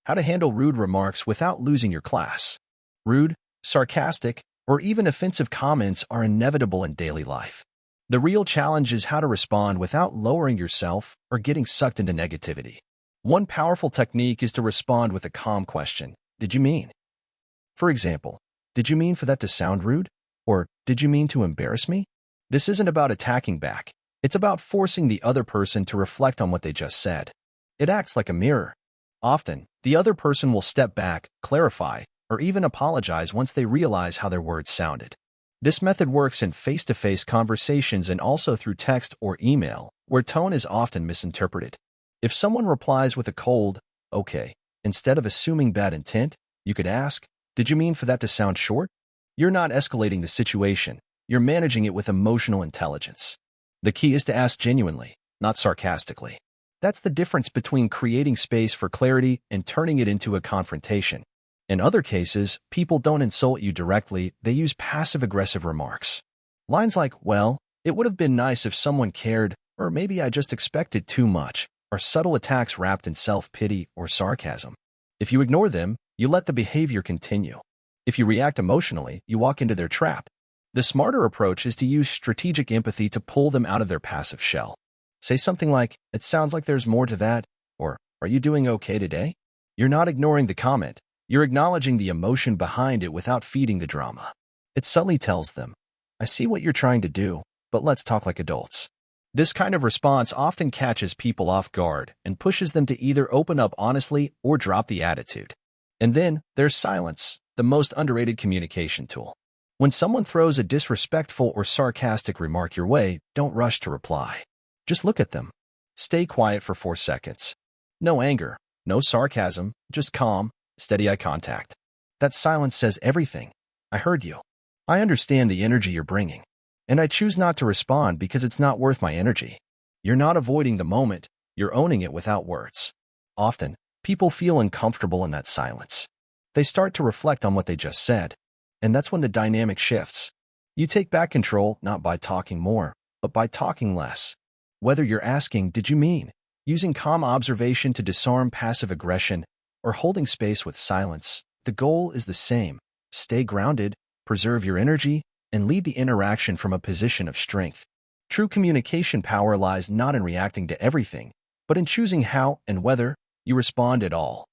How to handle rude remarks without losing your class. Rude, sarcastic, or even offensive comments are inevitable in daily life. The real challenge is how to respond without lowering yourself or getting sucked into negativity. One powerful technique is to respond with a calm question. Did you mean? For example, did you mean for that to sound rude? Or did you mean to embarrass me? This isn't about attacking back. It's about forcing the other person to reflect on what they just said. It acts like a mirror. Often, the other person will step back, clarify, or even apologize once they realize how their words sounded. This method works in face-to-face conversations and also through text or email, where tone is often misinterpreted. If someone replies with a cold, "Okay," instead of assuming bad intent, you could ask, "Did you mean for that to sound short?" You're not escalating the situation. You're managing it with emotional intelligence. The key is to ask genuinely, not sarcastically. That's the difference between creating space for clarity and turning it into a confrontation. In other cases, people don't insult you directly, they use passive-aggressive remarks. Lines like, "Well, it would have been nice if someone cared," or "maybe I just expected too much," are subtle attacks wrapped in self-pity or sarcasm. If you ignore them, you let the behavior continue. If you react emotionally, you walk into their trap. The smarter approach is to use strategic empathy to pull them out of their passive shell. Say something like, "It sounds like there's more to that," or "Are you doing okay today?" You're not ignoring the comment. You're acknowledging the emotion behind it without feeding the drama. It subtly tells them, "I see what you're trying to do, but let's talk like adults." This kind of response often catches people off guard and pushes them to either open up honestly or drop the attitude. And then there's silence, the most underrated communication tool. When someone throws a disrespectful or sarcastic remark your way, don't rush to reply. Just look at them. Stay quiet for 4 seconds. No anger, no sarcasm, just calm, steady eye contact. That silence says everything. I heard you. I understand the energy you're bringing. And I choose not to respond because it's not worth my energy. You're not avoiding the moment, you're owning it without words. Often, people feel uncomfortable in that silence. They start to reflect on what they just said. And that's when the dynamic shifts. You take back control not by talking more, but by talking less. Whether you're asking, "Did you mean?" using calm observation to disarm passive aggression, or holding space with silence, the goal is the same. Stay grounded, preserve your energy, and lead the interaction from a position of strength. True communication power lies not in reacting to everything, but in choosing how and whether you respond at all.